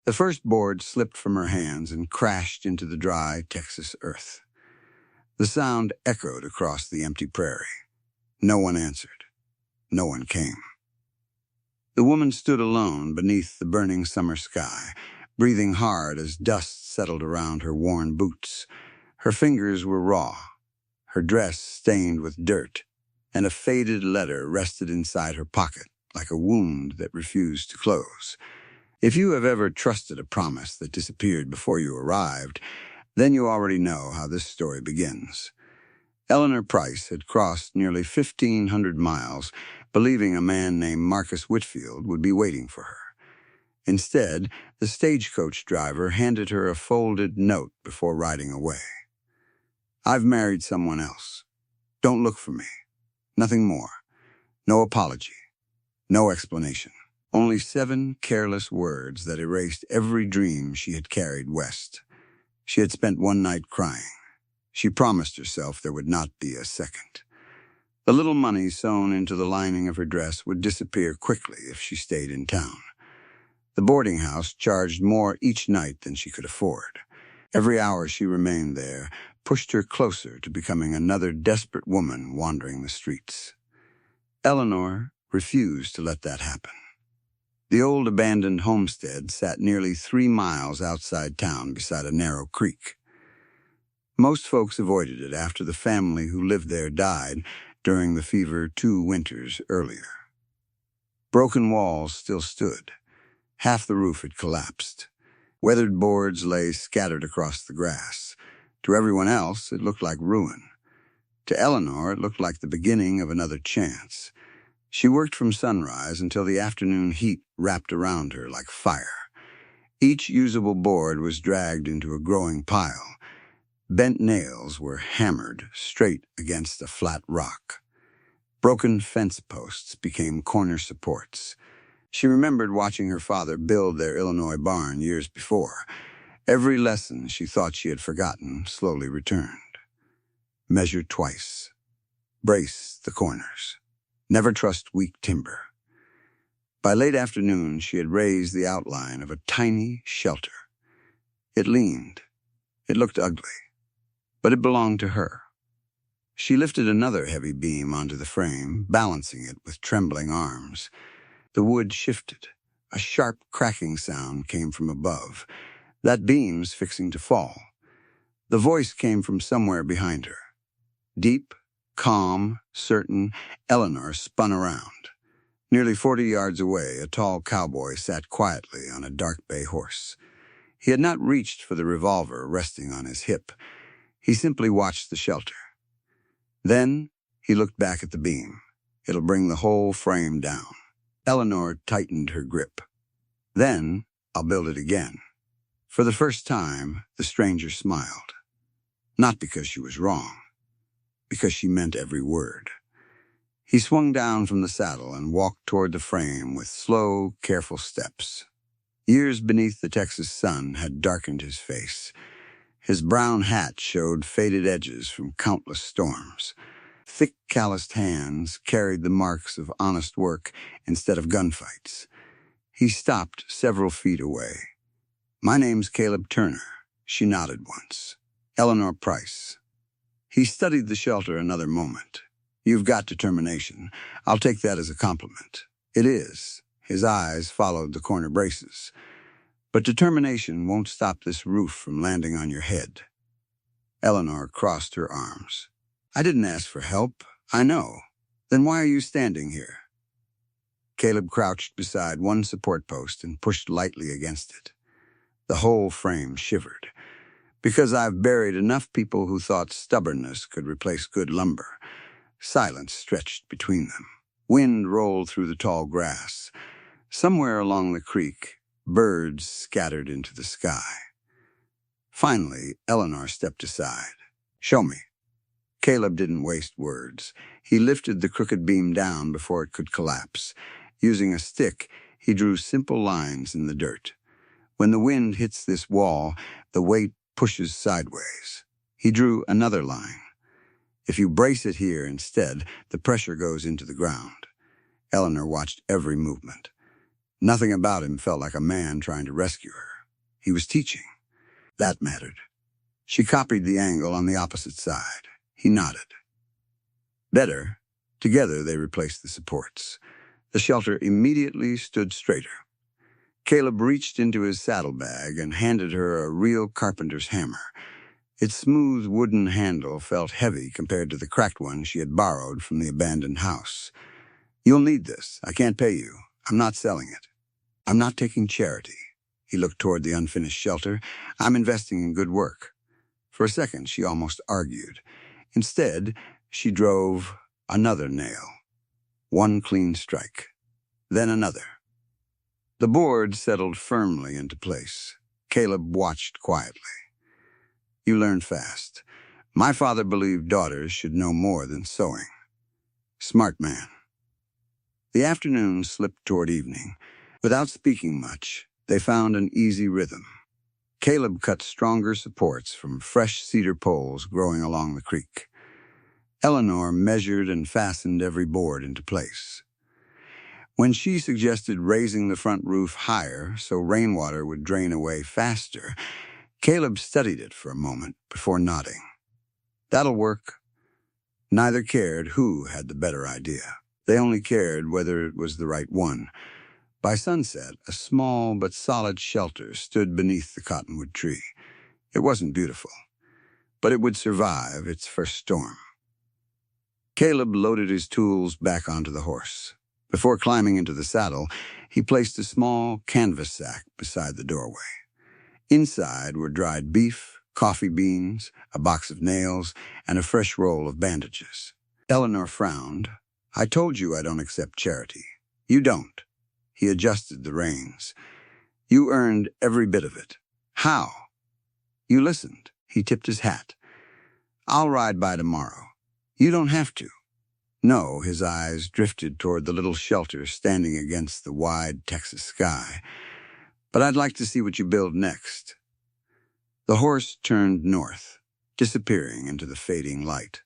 The first board slipped from her hands and crashed into the dry Texas earth. The sound echoed across the empty prairie. No one answered. No one came. The woman stood alone beneath the burning summer sky, breathing hard as dust settled around her worn boots. Her fingers were raw, her dress stained with dirt, and a faded letter rested inside her pocket like a wound that refused to close. If you have ever trusted a promise that disappeared before you arrived, then you already know how this story begins. Eleanor Price had crossed nearly 1,500 miles, believing a man named Marcus Whitfield would be waiting for her. Instead, the stagecoach driver handed her a folded note before riding away. "I've married someone else. Don't look for me. Nothing more. No apology. No explanation." Only 7 careless words that erased every dream she had carried west. She had spent one night crying. She promised herself there would not be a second. The little money sewn into the lining of her dress would disappear quickly if she stayed in town. The boarding house charged more each night than she could afford. Every hour she remained there pushed her closer to becoming another desperate woman wandering the streets. Eleanor refused to let that happen. The old abandoned homestead sat nearly 3 miles outside town beside a narrow creek. Most folks avoided it after the family who lived there died during the fever 2 winters earlier. Broken walls still stood. Half the roof had collapsed. Weathered boards lay scattered across the grass. To everyone else, it looked like ruin. To Eleanor, it looked like the beginning of another chance. She worked from sunrise until the afternoon heat wrapped around her like fire. Each usable board was dragged into a growing pile. Bent nails were hammered straight against a flat rock. Broken fence posts became corner supports. She remembered watching her father build their Illinois barn years before. Every lesson she thought she had forgotten slowly returned. Measure twice. Brace the corners. Never trust weak timber. By late afternoon, she had raised the outline of a tiny shelter. It leaned. It looked ugly, but it belonged to her. She lifted another heavy beam onto the frame, balancing it with trembling arms. The wood shifted. A sharp cracking sound came from above. That beam's fixing to fall. The voice came from somewhere behind her. Deep, calm, certain, Eleanor spun around. Nearly 40 yards away, a tall cowboy sat quietly on a dark bay horse. He had not reached for the revolver resting on his hip. He simply watched the shelter. Then he looked back at the beam. It'll bring the whole frame down. Eleanor tightened her grip. Then I'll build it again. For the first time, the stranger smiled. Not because she was wrong, because she meant every word. He swung down from the saddle and walked toward the frame with slow, careful steps. Years beneath the Texas sun had darkened his face. His brown hat showed faded edges from countless storms. Thick, calloused hands carried the marks of honest work instead of gunfights. He stopped several feet away. "My name's Caleb Turner," she nodded once. "Eleanor Price." He studied the shelter another moment. "You've got determination. I'll take that as a compliment." "It is." His eyes followed the corner braces. "But determination won't stop this roof from landing on your head." Eleanor crossed her arms. "I didn't ask for help. I know. Then why are you standing here?" Caleb crouched beside one support post and pushed lightly against it. The whole frame shivered. "Because I've buried enough people who thought stubbornness could replace good lumber." Silence stretched between them. Wind rolled through the tall grass. Somewhere along the creek, birds scattered into the sky. Finally, Eleanor stepped aside. "Show me." Caleb didn't waste words. He lifted the crooked beam down before it could collapse. Using a stick, he drew simple lines in the dirt. When the wind hits this wall, the weight pushes sideways. He drew another line. If you brace it here instead, the pressure goes into the ground. Eleanor watched every movement. Nothing about him felt like a man trying to rescue her. He was teaching. That mattered. She copied the angle on the opposite side. He nodded. Better. Together they replaced the supports. The shelter immediately stood straighter. Caleb reached into his saddlebag and handed her a real carpenter's hammer. Its smooth wooden handle felt heavy compared to the cracked one she had borrowed from the abandoned house. "You'll need this. I can't pay you. I'm not selling it. I'm not taking charity." He looked toward the unfinished shelter. "I'm investing in good work." For a second, she almost argued. Instead, she drove another nail. One clean strike. Then another. The board settled firmly into place. Caleb watched quietly. "You learn fast. My father believed daughters should know more than sewing." Smart man. The afternoon slipped toward evening. Without speaking much, they found an easy rhythm. Caleb cut stronger supports from fresh cedar poles growing along the creek. Eleanor measured and fastened every board into place. When she suggested raising the front roof higher so rainwater would drain away faster, Caleb studied it for a moment before nodding. "That'll work." Neither cared who had the better idea. They only cared whether it was the right one. By sunset, a small but solid shelter stood beneath the cottonwood tree. It wasn't beautiful, but it would survive its first storm. Caleb loaded his tools back onto the horse. Before climbing into the saddle, he placed a small canvas sack beside the doorway. Inside were dried beef, coffee beans, a box of nails, and a fresh roll of bandages. Eleanor frowned. "I told you I don't accept charity." "You don't." He adjusted the reins. "You earned every bit of it." "How?" "You listened." He tipped his hat. "I'll ride by tomorrow." "You don't have to." No, his eyes drifted toward the little shelter standing against the wide Texas sky. "But I'd like to see what you build next." The horse turned north, disappearing into the fading light.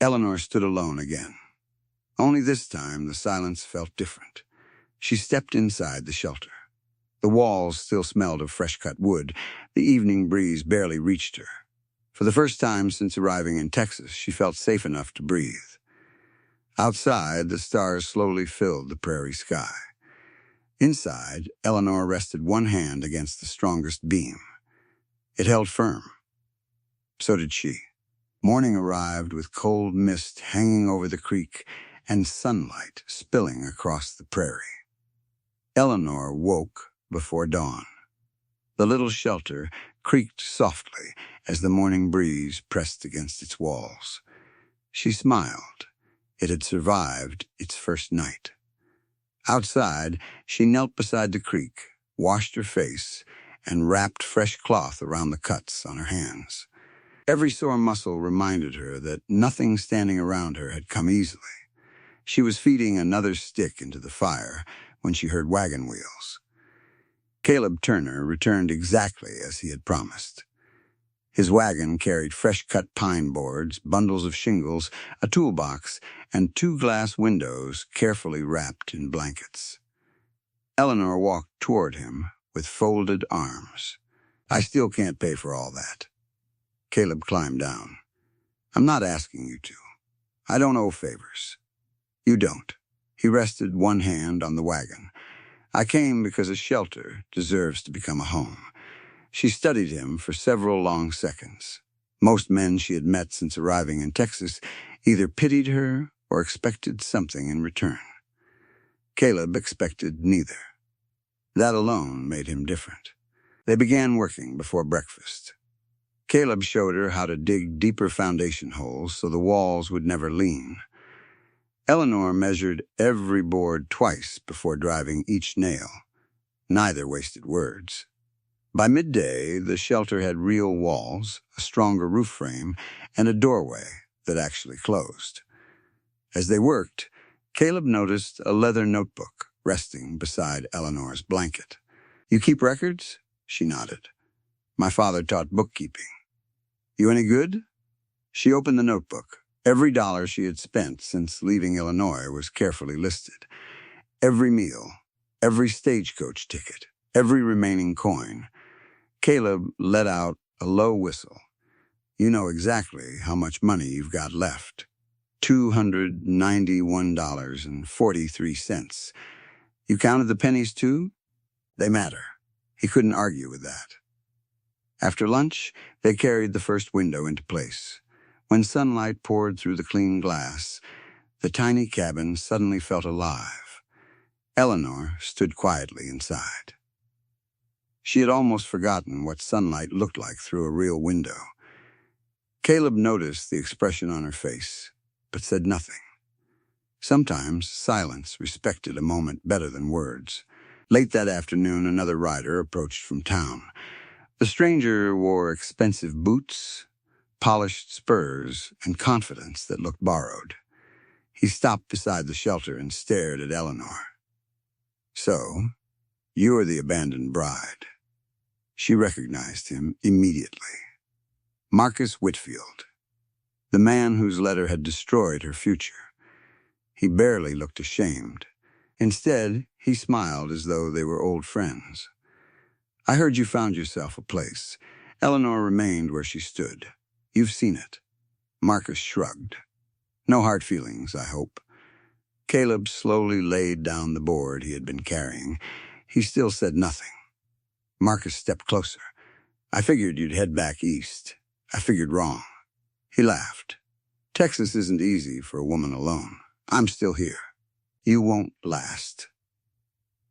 Eleanor stood alone again. Only this time the silence felt different. She stepped inside the shelter. The walls still smelled of fresh-cut wood. The evening breeze barely reached her. For the first time since arriving in Texas, she felt safe enough to breathe. Outside, the stars slowly filled the prairie sky. Inside, Eleanor rested one hand against the strongest beam. It held firm. So did she. Morning arrived with cold mist hanging over the creek and sunlight spilling across the prairie. Eleanor woke before dawn. The little shelter creaked softly as the morning breeze pressed against its walls. She smiled. It had survived its first night. Outside, she knelt beside the creek, washed her face, and wrapped fresh cloth around the cuts on her hands. Every sore muscle reminded her that nothing standing around her had come easily. She was feeding another stick into the fire when she heard wagon wheels. Caleb Turner returned exactly as he had promised. His wagon carried fresh-cut pine boards, bundles of shingles, a toolbox, and 2 glass windows carefully wrapped in blankets. Eleanor walked toward him with folded arms. "I still can't pay for all that." Caleb climbed down. "I'm not asking you to. I don't owe favors." "You don't." He rested one hand on the wagon. "I came because a shelter deserves to become a home." She studied him for several long seconds. Most men she had met since arriving in Texas either pitied her or expected something in return. Caleb expected neither. That alone made him different. They began working before breakfast. Caleb showed her how to dig deeper foundation holes so the walls would never lean. Eleanor measured every board twice before driving each nail. Neither wasted words. By midday, the shelter had real walls, a stronger roof frame, and a doorway that actually closed. As they worked, Caleb noticed a leather notebook resting beside Eleanor's blanket. "You keep records?" She nodded. "My father taught bookkeeping." "You any good?" She opened the notebook. Every dollar she had spent since leaving Illinois was carefully listed. Every meal, every stagecoach ticket, every remaining coin. Caleb let out a low whistle. You know exactly how much money you've got left. $291.43. You counted the pennies too? They matter. He couldn't argue with that. After lunch, they carried the first window into place. When sunlight poured through the clean glass, the tiny cabin suddenly felt alive. Eleanor stood quietly inside. She had almost forgotten what sunlight looked like through a real window. Caleb noticed the expression on her face, but said nothing. Sometimes silence respected a moment better than words. Late that afternoon, another rider approached from town. The stranger wore expensive boots, polished spurs, and confidence that looked borrowed. He stopped beside the shelter and stared at Eleanor. So, you're the abandoned bride. She recognized him immediately. Marcus Whitfield, the man whose letter had destroyed her future. He barely looked ashamed. Instead, he smiled as though they were old friends. I heard you found yourself a place. Eleanor remained where she stood. You've seen it. Marcus shrugged. No hard feelings, I hope. Caleb slowly laid down the board he had been carrying. He still said nothing. Marcus stepped closer. I figured you'd head back east. I figured wrong. He laughed. Texas isn't easy for a woman alone. I'm still here. You won't last.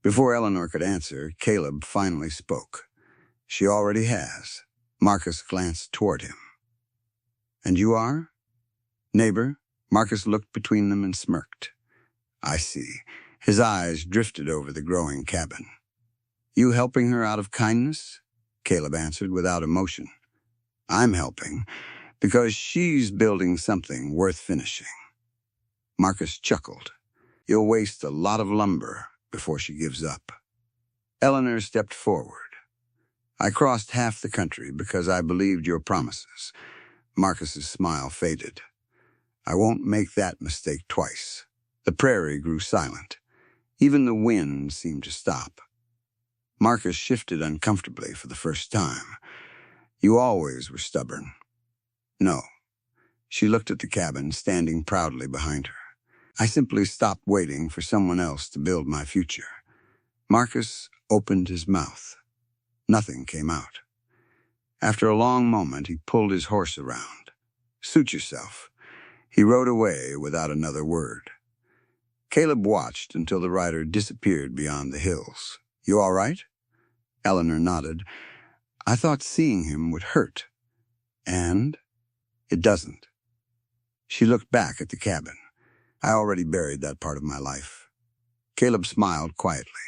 Before Eleanor could answer, Caleb finally spoke. She already has. Marcus glanced toward him. And you are? Neighbor? Marcus looked between them and smirked. I see. His eyes drifted over the growing cabin. You helping her out of kindness? Caleb answered without emotion. I'm helping because she's building something worth finishing. Marcus chuckled. You'll waste a lot of lumber before she gives up. Eleanor stepped forward. I crossed half the country because I believed your promises. Marcus's smile faded. I won't make that mistake twice. The prairie grew silent. Even the wind seemed to stop. Marcus shifted uncomfortably for the first time. You always were stubborn. No. She looked at the cabin, standing proudly behind her. I simply stopped waiting for someone else to build my future. Marcus opened his mouth. Nothing came out. After a long moment, he pulled his horse around. Suit yourself. He rode away without another word. Caleb watched until the rider disappeared beyond the hills. You all right? Eleanor nodded. I thought seeing him would hurt. And it doesn't. She looked back at the cabin. I already buried that part of my life. Caleb smiled quietly.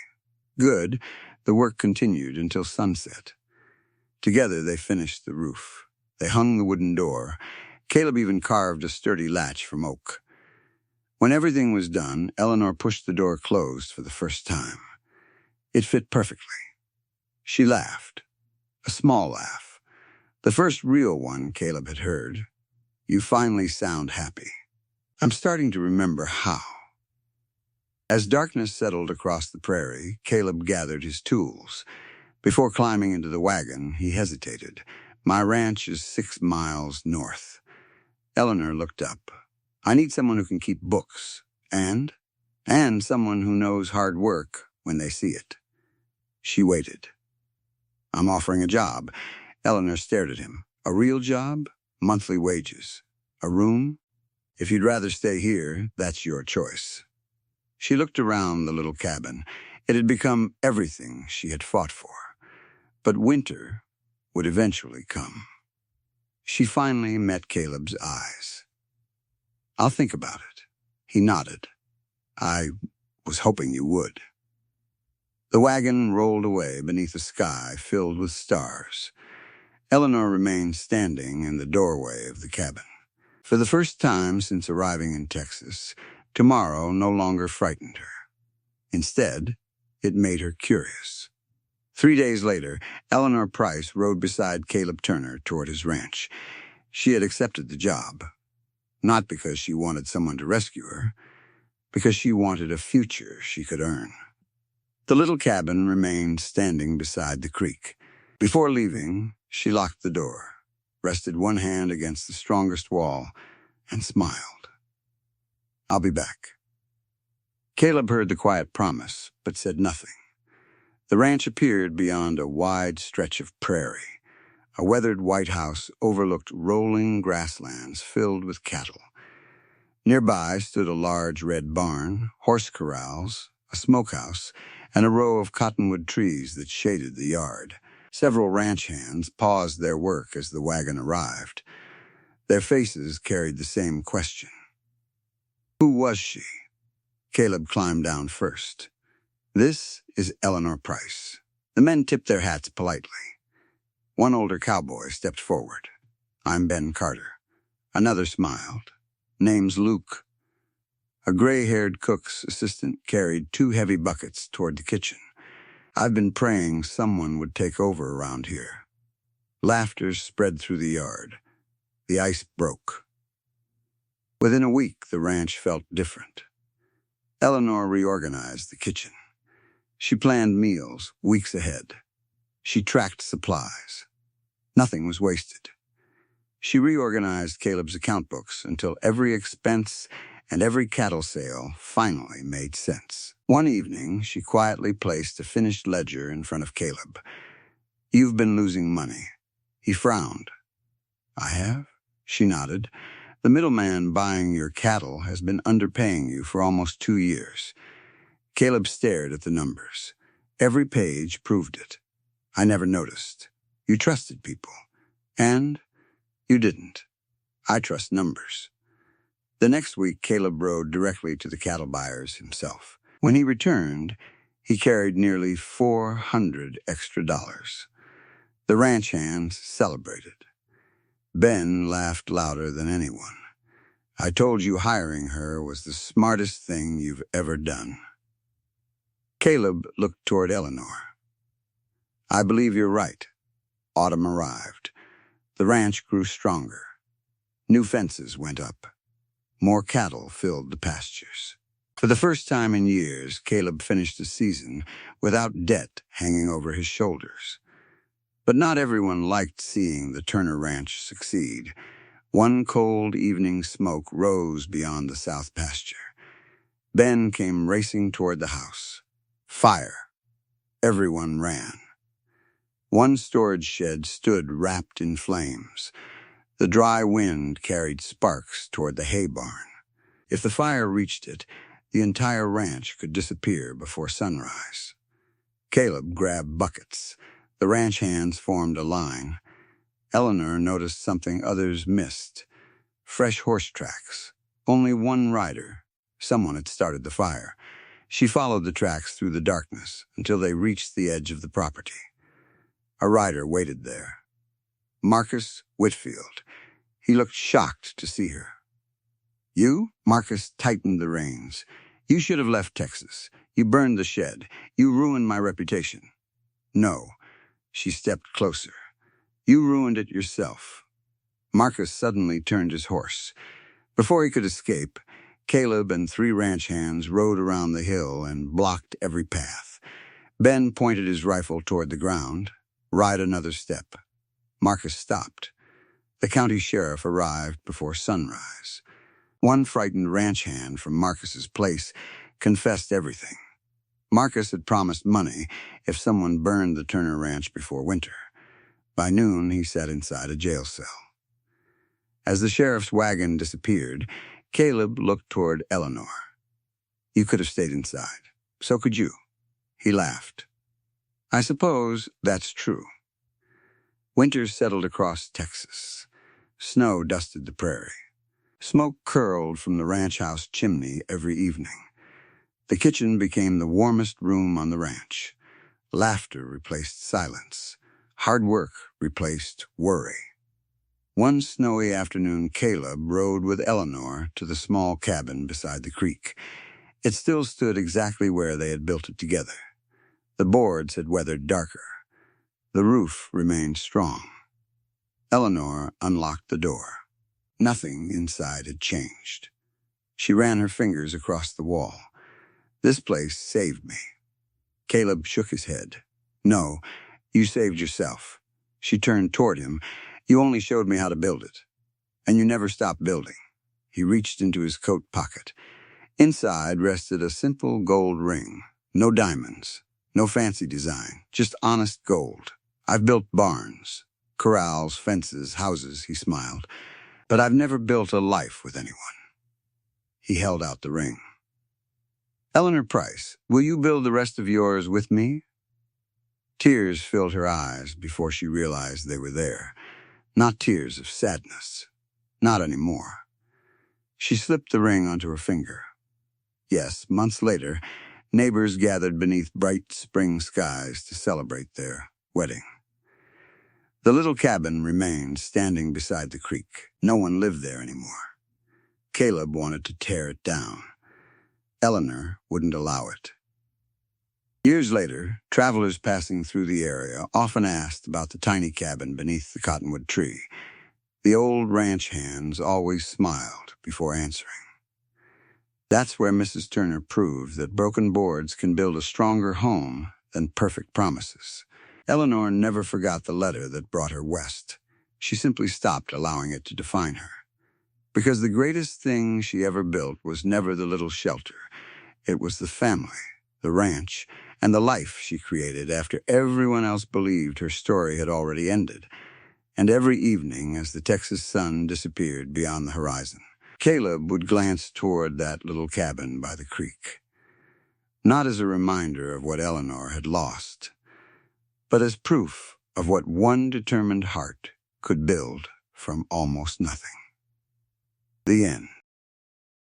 Good. The work continued until sunset. Together they finished the roof. They hung the wooden door. Caleb even carved a sturdy latch from oak. When everything was done, Eleanor pushed the door closed for the first time. It fit perfectly. She laughed. A small laugh. The first real one Caleb had heard. You finally sound happy. I'm starting to remember how. As darkness settled across the prairie, Caleb gathered his tools. Before climbing into the wagon, he hesitated. My ranch is 6 miles north. Eleanor looked up. I need someone who can keep books. And someone who knows hard work when they see it. She waited. I'm offering a job. Eleanor stared at him. A real job? Monthly wages. A room? If you'd rather stay here, that's your choice. She looked around the little cabin. It had become everything she had fought for. But winter would eventually come. She finally met Caleb's eyes. I'll think about it. He nodded. I was hoping you would. The wagon rolled away beneath a sky filled with stars. Eleanor remained standing in the doorway of the cabin. For the first time since arriving in Texas, tomorrow no longer frightened her. Instead, it made her curious. 3 days later, Eleanor Price rode beside Caleb Turner toward his ranch. She had accepted the job, not because she wanted someone to rescue her, because she wanted a future she could earn. The little cabin remained standing beside the creek. Before leaving, she locked the door, rested one hand against the strongest wall, and smiled. "I'll be back." Caleb heard the quiet promise, but said nothing. The ranch appeared beyond a wide stretch of prairie. A weathered white house overlooked rolling grasslands filled with cattle. Nearby stood a large red barn, horse corrals, a smokehouse, and a row of cottonwood trees that shaded the yard. Several ranch hands paused their work as the wagon arrived. Their faces carried the same question. Who was she? Caleb climbed down first. "This is Eleanor Price." The men tipped their hats politely. One older cowboy stepped forward. "I'm Ben Carter." Another smiled. "Name's Luke." A gray-haired cook's assistant carried 2 heavy buckets toward the kitchen. "I've been praying someone would take over around here." Laughter spread through the yard. The ice broke. Within a week, the ranch felt different. Eleanor reorganized the kitchen. She planned meals weeks ahead. She tracked supplies. Nothing was wasted. She reorganized Caleb's account books until every expense and every cattle sale finally made sense. One evening, she quietly placed a finished ledger in front of Caleb. "You've been losing money." He frowned. "I have?" She nodded. "The middleman buying your cattle has been underpaying you for almost 2 years." Caleb stared at the numbers. Every page proved it. "I never noticed. You trusted people. And you didn't. I trust numbers." The next week, Caleb rode directly to the cattle buyers himself. When he returned, he carried nearly $400 extra. The ranch hands celebrated. Ben laughed louder than anyone. "I told you hiring her was the smartest thing you've ever done." Caleb looked toward Eleanor. "I believe you're right." Autumn arrived. The ranch grew stronger. New fences went up. More cattle filled the pastures. For the first time in years, Caleb finished the season without debt hanging over his shoulders. But not everyone liked seeing the Turner Ranch succeed. One cold evening smoke rose beyond the south pasture. Ben came racing toward the house. Fire. Everyone ran. One storage shed stood wrapped in flames. The dry wind carried sparks toward the hay barn. If the fire reached it, the entire ranch could disappear before sunrise. Caleb grabbed buckets. The ranch hands formed a line. Eleanor noticed something others missed. Fresh horse tracks. Only one rider. Someone had started the fire. She followed the tracks through the darkness until they reached the edge of the property. A rider waited there. Marcus Whitfield. He looked shocked to see her. "You?" Marcus tightened the reins. "You should have left Texas. You burned the shed. You ruined my reputation." "No." She stepped closer. "You ruined it yourself." Marcus suddenly turned his horse. Before he could escape, Caleb and 3 ranch hands rode around the hill and blocked every path. Ben pointed his rifle toward the ground. "Ride another step." Marcus stopped. The county sheriff arrived before sunrise. One frightened ranch hand from Marcus's place confessed everything. Marcus had promised money if someone burned the Turner Ranch before winter. By noon, he sat inside a jail cell. As the sheriff's wagon disappeared, Caleb looked toward Eleanor. "You could have stayed inside. So could you." He laughed. "I suppose that's true." Winter settled across Texas. Snow dusted the prairie. Smoke curled from the ranch house chimney every evening. The kitchen became the warmest room on the ranch. Laughter replaced silence. Hard work replaced worry. One snowy afternoon, Caleb rode with Eleanor to the small cabin beside the creek. It still stood exactly where they had built it together. The boards had weathered darker. The roof remained strong. Eleanor unlocked the door. Nothing inside had changed. She ran her fingers across the wall. "This place saved me." Caleb shook his head. "No, You saved yourself. She turned toward him. You only showed me how to build it. And you never stopped building. He reached into his coat pocket. Inside rested a simple gold ring. No diamonds. No fancy design. Just honest gold. I've built barns, corrals, fences, houses, he smiled. But I've never built a life with anyone. He held out the ring. Eleanor Price, will you build the rest of yours with me? Tears filled her eyes before she realized they were there. Not tears of sadness. Not anymore. She slipped the ring onto her finger. Yes, months later, neighbors gathered beneath bright spring skies to celebrate their wedding. The little cabin remained standing beside the creek. No one lived there anymore. Caleb wanted to tear it down. Eleanor wouldn't allow it. Years later, travelers passing through the area often asked about the tiny cabin beneath the cottonwood tree. The old ranch hands always smiled before answering. That's where Mrs. Turner proved that broken boards can build a stronger home than perfect promises. Eleanor never forgot the letter that brought her west. She simply stopped allowing it to define her. Because the greatest thing she ever built was never the little shelter. It was the family, the ranch, and the life she created after everyone else believed her story had already ended. And every evening, as the Texas sun disappeared beyond the horizon, Caleb would glance toward that little cabin by the creek. Not as a reminder of what Eleanor had lost, but as proof of what one determined heart could build from almost nothing. The end.